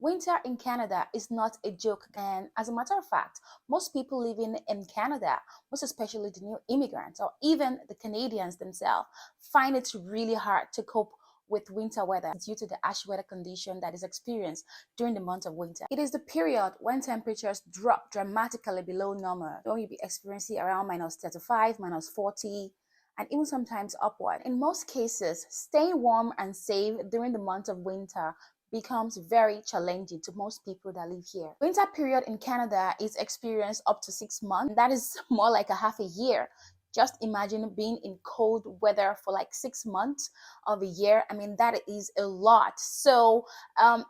Winter in Canada is not a joke, and as a matter of fact, most people living in Canada, most especially the new immigrants or even the Canadians themselves, find it really hard to cope with winter weather due to the harsh weather condition that is experienced during the month of winter. It is the period when temperatures drop dramatically below normal. Don't you be experiencing around -35, -40, and even sometimes upward. In most cases, staying warm and safe during the month of winter becomes very challenging to most people that live here. Winter period in Canada is experienced up to 6 months. That is more like a half a year. Just imagine being in cold weather for like 6 months of a year. I mean, that is a lot. So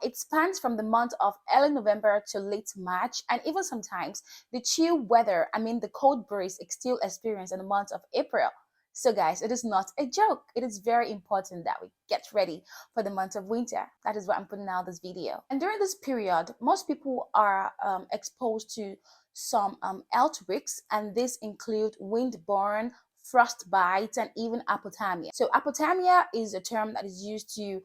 it spans from the month of early November to late March, and even sometimes the chill weather, I mean the cold breeze, is still experienced in the month of April. So guys, it is not a joke. It is very important that we get ready for the month of winter. That is why I'm putting out this video. And during this period, most people are exposed to some health risks, and this include windborne, frostbite, and even hypothermia. So hypothermia is a term that is used to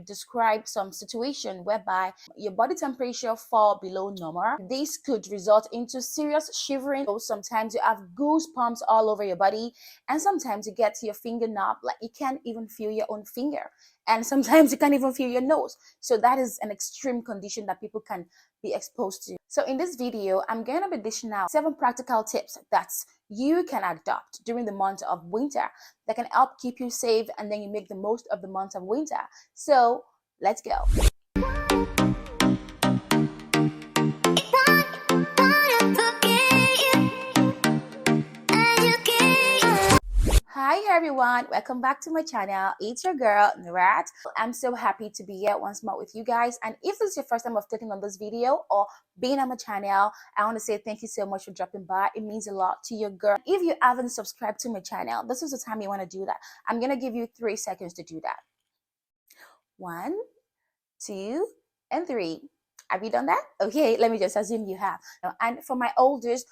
describe some situation whereby your body temperature fall below normal. This could result into serious shivering. So sometimes you have goosebumps all over your body, and sometimes you get to your finger knob, like you can't even feel your own finger, and sometimes you can't even feel your nose. So that is an extreme condition that people can be exposed to. So in this video, I'm going to be dishing out 7 practical tips that you can adopt during the month of winter that can help keep you safe, and then you make the most of the month of winter. So let's go. Hi everyone, welcome back to my channel. It's your girl Nurat. I'm so happy to be here once more with you guys, and if this is your first time of clicking on this video or being on my channel, I want to say thank you so much for dropping by. It means a lot to your girl. If you haven't subscribed to my channel, this is the time you want to do that. I'm gonna give you 3 seconds to do that. 1, 2, and 3. Have you done that? Okay, let me just assume you have. And for my oldest,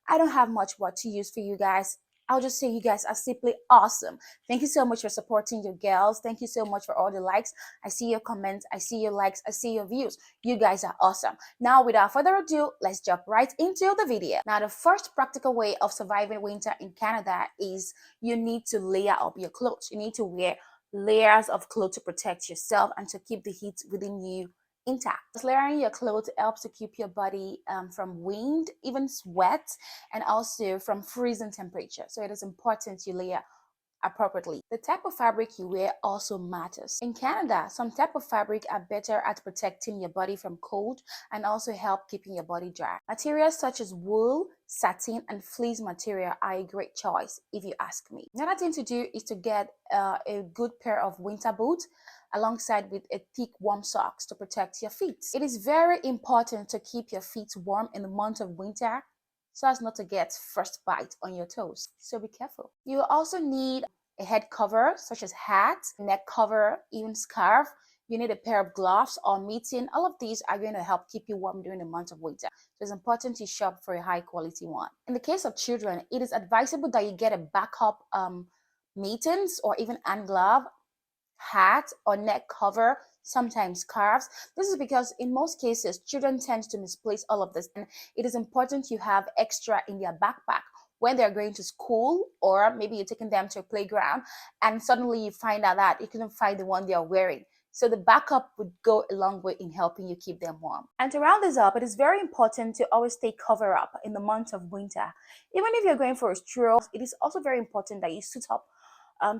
I don't have much word to use for you guys. I'll just say you guys are simply awesome. Thank you so much for supporting your girls. Thank you so much for all the likes. I see your comments, I see your likes, I see your views. You guys are awesome. Now, without further ado, let's jump right into the video. Now, the first practical way of surviving winter in Canada is you need to layer up your clothes. You need to wear layers of clothes to protect yourself and to keep the heat within you intact. Layering your clothes helps to keep your body from wind, even sweat, and also from freezing temperature. So it is important you layer appropriately. The type of fabric you wear also matters. In Canada, some type of fabric are better at protecting your body from cold and also help keeping your body dry. Materials such as wool, satin, and fleece material are a great choice if you ask me. Another thing to do is to get a good pair of winter boots alongside with a thick warm socks to protect your feet. It is very important to keep your feet warm in the month of winter so as not to get frostbite on your toes. So be careful. You also need a head cover such as hat, neck cover, even scarf. You need a pair of gloves or mitting. All of these are going to help keep you warm during the month of winter. So it's important you shop for a high quality one. In the case of children, it is advisable that you get a backup mittens or even hand glove, hat or neck cover, sometimes scarves. This is because in most cases children tend to misplace all of this, and it is important you have extra in their backpack when they're going to school, or maybe you're taking them to a playground and suddenly you find out that you couldn't find the one they are wearing. So the backup would go a long way in helping you keep them warm. And to round this up, it is very important to always stay covered up in the month of winter. Even if you're going for a stroll, it is also very important that you suit up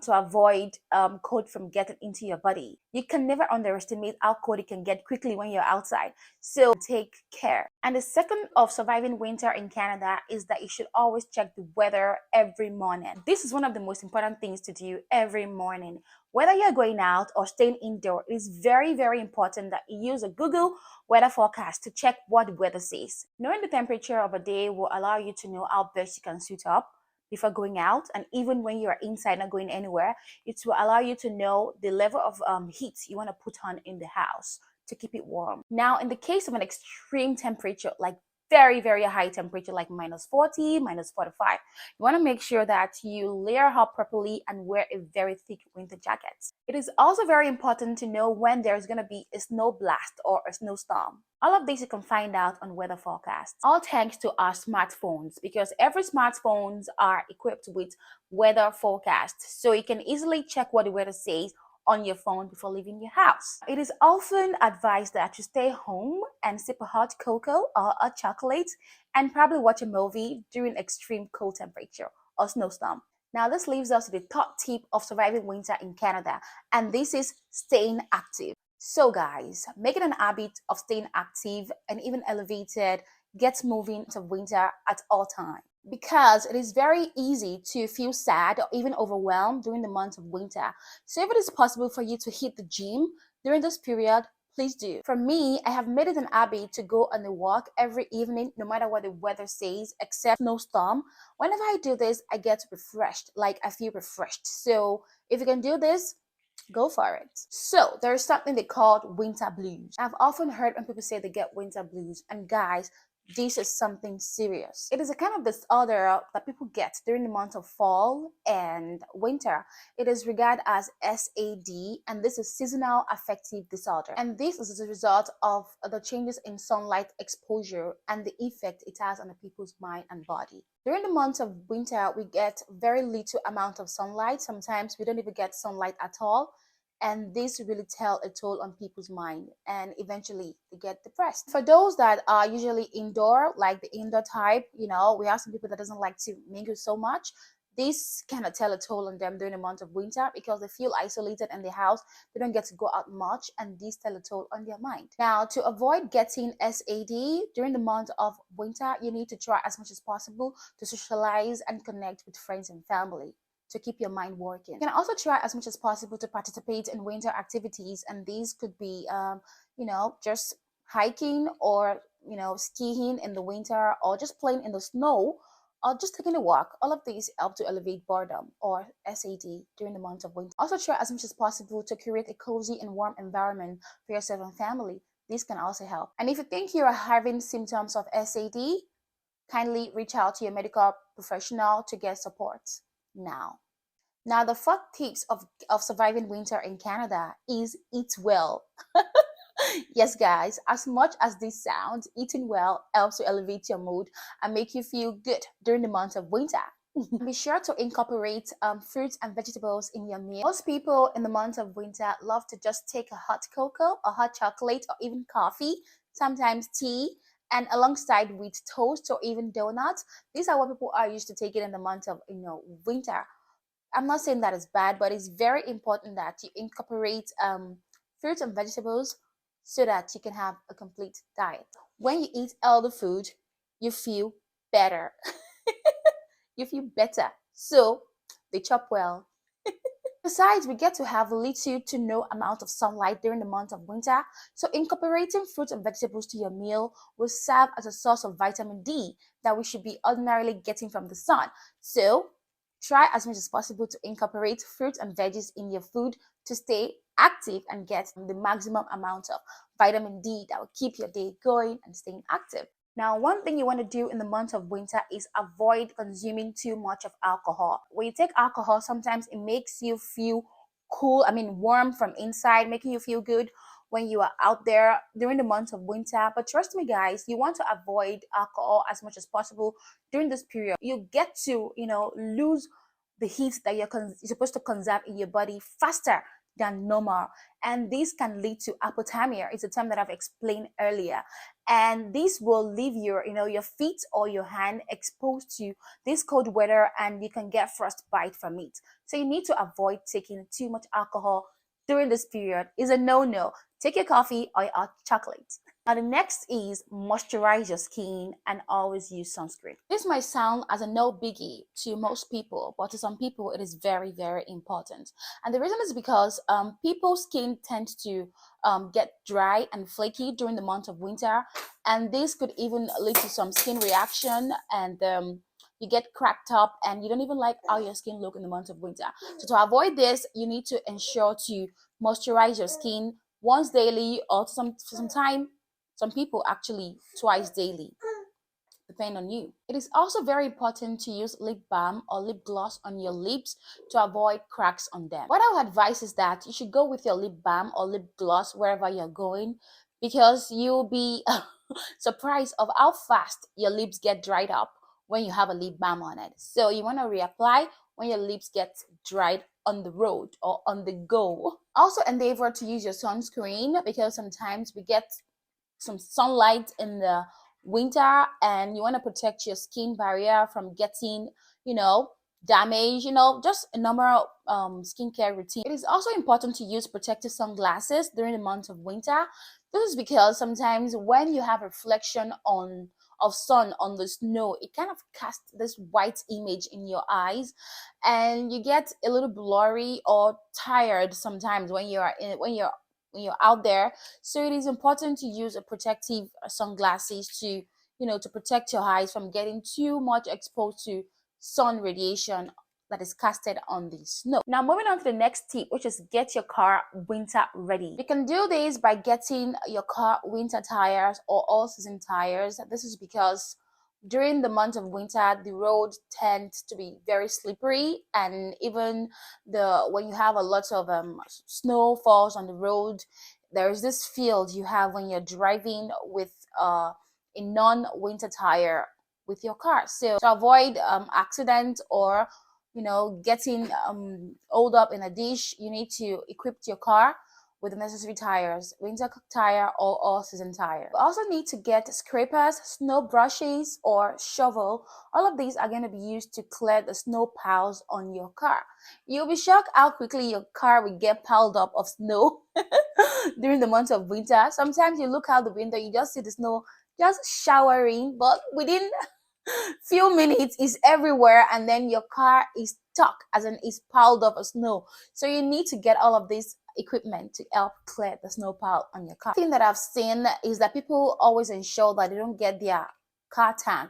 to avoid cold from getting into your body. You can never underestimate how cold it can get quickly when you're outside, so take care. And the second of surviving winter in Canada is that you should always check the weather every morning. This is one of the most important things to do every morning. Whether you're going out or staying indoor, it is very, very important that you use a Google weather forecast to check what the weather says. Knowing the temperature of a day will allow you to know how best you can suit up before going out, and even when you are inside not going anywhere, it will allow you to know the level of heat you want to put on in the house to keep it warm. Now, in the case of an extreme temperature like very, very high temperature, like minus 40, minus 45. You want to make sure that you layer up properly and wear a very thick winter jacket. It is also very important to know when there's going to be a snow blast or a snowstorm. All of this you can find out on weather forecasts. All thanks to our smartphones, because every smartphones are equipped with weather forecasts. So you can easily check what the weather says on your phone before leaving your house. It is often advised that you stay home and sip a hot cocoa or a chocolate and probably watch a movie during extreme cold temperature or snowstorm. Now, this leaves us to the third tip of surviving winter in Canada, and this is staying active. So, guys, make it an habit of staying active and even elevated. Get moving to winter at all times, because it is very easy to feel sad or even overwhelmed during the month of winter. So if it is possible for you to hit the gym during this period, please do. For me, I have made it an habit to go on a walk every evening, no matter what the weather says, except snowstorm. Whenever I do this, I get refreshed, like I feel refreshed. So if you can do this, go for it. So there's something they call winter blues. I've often heard when people say they get winter blues, and guys, this is something serious. It is a kind of disorder that people get during the month of fall and winter. It is regarded as SAD, and this is seasonal affective disorder. And this is a result of the changes in sunlight exposure and the effect it has on the people's mind and body. During the months of winter, we get very little amount of sunlight. Sometimes we don't even get sunlight at all, and this really tell a toll on people's mind, and eventually they get depressed. For those that are usually indoor, like the indoor type, we have some people that doesn't like to mingle so much. This cannot tell a toll on them during the month of winter, because they feel isolated in the house. They don't get to go out much, and this tell a toll on their mind. Now, to avoid getting SAD during the month of winter, you need to try as much as possible to socialize and connect with friends and family to keep your mind working. You can also try as much as possible to participate in winter activities, and these could be, just hiking, or skiing in the winter, or just playing in the snow, or just taking a walk. All of these help to elevate boredom or SAD during the month of winter. Also try as much as possible to create a cozy and warm environment for yourself and family. This can also help. And if you think you are having symptoms of SAD, kindly reach out to your medical professional to get support now. Now, the fourth tips of surviving winter in Canada is eat well. Yes, guys, as much as this sounds, eating well helps to elevate your mood and make you feel good during the month of winter. Be sure to incorporate fruits and vegetables in your meal. Most people in the month of winter love to just take a hot cocoa, a hot chocolate, or even coffee, sometimes tea, and alongside with toast or even donuts. These are what people are used to taking in the month of winter. I'm not saying that it's bad, but it's very important that you incorporate fruits and vegetables so that you can have a complete diet. When you eat healthy food, you feel better. You feel better. So they chop well. Besides, we get to have little to no amount of sunlight during the month of winter, so incorporating fruits and vegetables to your meal will serve as a source of vitamin D that we should be ordinarily getting from the sun. So try as much as possible to incorporate fruits and veggies in your food to stay active and get the maximum amount of vitamin D that will keep your day going and staying active. Now, one thing you want to do in the month of winter is avoid consuming too much of alcohol. When you take alcohol, sometimes it makes you feel cool, warm from inside, making you feel good when you are out there during the month of winter. But trust me, guys, you want to avoid alcohol as much as possible during this period. You get to, lose the heat that you're supposed to conserve in your body faster than normal, and this can lead to hypothermia. It's a term that I've explained earlier, and this will leave your feet or your hand exposed to this cold weather, and you can get frostbite from it. So you need to avoid taking too much alcohol during this period. Is a no. Take your coffee or your hot chocolate. Now, the next is moisturize your skin and always use sunscreen. This might sound as a no biggie to most people, but to some people it is very, very important. And the reason is because people's skin tends to get dry and flaky during the month of winter, and this could even lead to some skin reaction, and you get cracked up and you don't even like how your skin look in the month of winter. So to avoid this, you need to ensure to moisturize your skin once daily, or some people actually twice daily. depend on you. It is also very important to use lip balm or lip gloss on your lips to avoid cracks on them. What I would advise is that you should go with your lip balm or lip gloss wherever you're going, because you'll be surprised of how fast your lips get dried up when you have a lip balm on it. So you want to reapply when your lips get dried on the road or on the go. Also endeavor to use your sunscreen, because sometimes we get some sunlight in the winter and you want to protect your skin barrier from getting, you know, damage, just a normal skincare routine. It is also important to use protective sunglasses during the month of winter. This is because sometimes when you have reflection of sun on the snow, it kind of casts this white image in your eyes and you get a little blurry or tired sometimes when you're out there. So it is important to use a protective sunglasses to protect your eyes from getting too much exposed to sun radiation that is casted on the snow. Now moving on to the next tip, which is get your car winter ready. You can do this by getting your car winter tires or all season tires. This is because during the month of winter the road tends to be very slippery, and even when you have a lot of snow falls on the road, there's this field you have when you're driving with a non-winter tire with your car. So to avoid accident or getting oiled up in a dish, you need to equip your car with the necessary tires, winter tire or all-season tire. You also need to get scrapers, snow brushes, or shovel. All of these are going to be used to clear the snow piles on your car. You'll be shocked how quickly your car will get piled up of snow during the month of winter. Sometimes you look out the window, you just see the snow just showering, but within few minutes is everywhere, and then your car is stuck, as in is piled up of snow. So you need to get all of this equipment to help clear the snow pile on your car. The thing that I've seen is that people always ensure that they don't get their car tank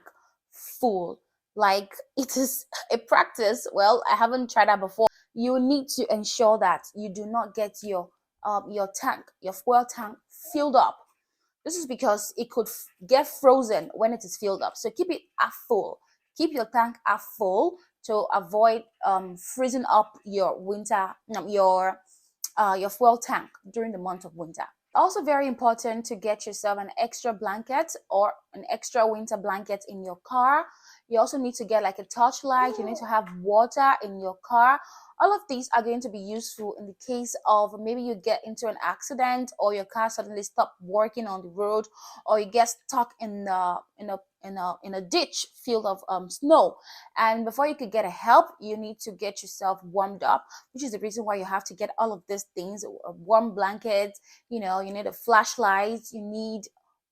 full. Like, it is a practice. Well, I haven't tried that before. You need to ensure that you do not get your fuel tank filled up. This is because it could get frozen when it is filled up. So keep it half full. Keep your tank half full to avoid freezing up your winter, your fuel tank during the month of winter. Also very important to get yourself an extra blanket or an extra winter blanket in your car. You also need to get like a torchlight. You need to have water in your car. All of these are going to be useful in the case of maybe you get into an accident, or your car suddenly stops working on the road, or you get stuck in a ditch filled of snow, and before you could get a help, you need to get yourself warmed up, which is the reason why you have to get all of these things: a warm blanket, you need a flashlight, you need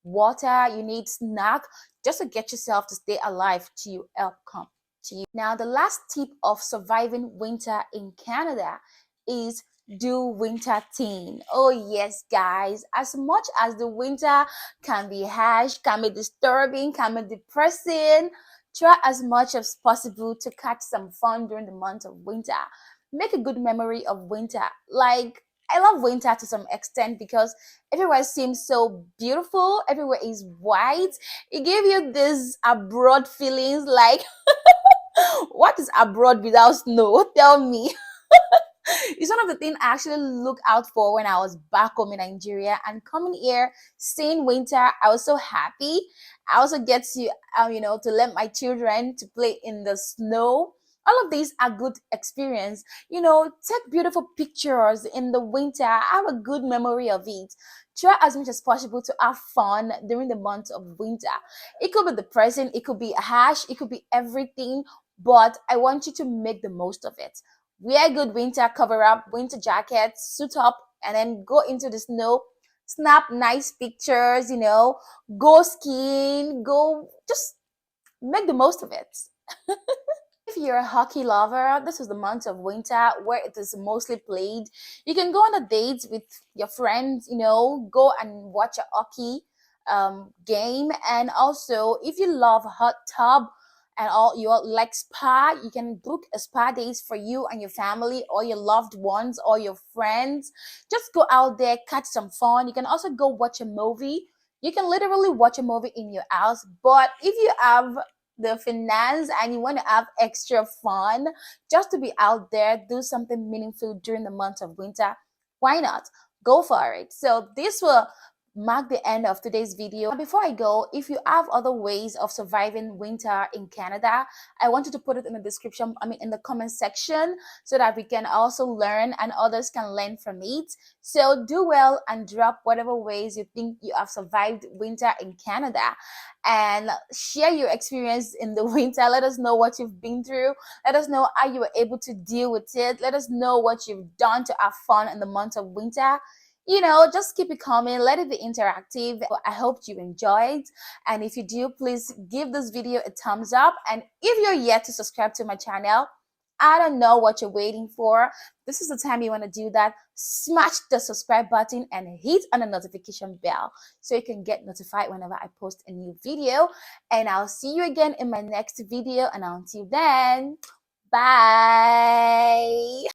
water, you need snack, just to get yourself to stay alive till help come to you. Now, the last tip of surviving winter in Canada is do winter thing. Oh yes, guys, as much as the winter can be harsh, can be disturbing, can be depressing, try as much as possible to catch some fun during the month of winter. Make a good memory of winter. Like, I love winter to some extent because everywhere seems so beautiful, everywhere is white. It gives you this abroad feelings, like what is abroad without snow? Tell me. It's one of the things I actually look out for when I was back home in Nigeria, and coming here, seeing winter, I was so happy. I also get to, to let my children to play in the snow. All of these are good experience. Take beautiful pictures in the winter. Have a good memory of it. Try as much as possible to have fun during the month of winter. It could be depressing, it could be harsh, it could be everything, but I want you to make the most of it. Wear good winter cover up, winter jackets, suit up, and then go into the snow. Snap nice pictures, go skiing, go just make the most of it. If you're a hockey lover, this is the month of winter where it is mostly played. You can go on a date with your friends, go and watch a hockey game. And also, if you love hot tub and all, you like spa, you can book a spa days for you and your family or your loved ones or your friends. Just go out there, catch some fun. You can also go watch a movie You can literally watch a movie in your house, but if you have the finance and you want to have extra fun just to be out there, do something meaningful during the month of winter, why not? Go for it. So this will mark the end of today's video. Before I go, if you have other ways of surviving winter in Canada, I want you to put it in the description, in the comment section, so that we can also learn and others can learn from it. So do well and drop whatever ways you think you have survived winter in Canada, and share your experience in the winter. Let us know what you've been through. Let us know how you were able to deal with it. Let us know what you've done to have fun in the month of winter. Just keep it coming. Let it be interactive. I hope you enjoyed. And if you do, please give this video a thumbs up. And if you're yet to subscribe to my channel, I don't know what you're waiting for. This is the time you want to do that. Smash the subscribe button and hit on the notification bell so you can get notified whenever I post a new video. And I'll see you again in my next video. And until then, bye.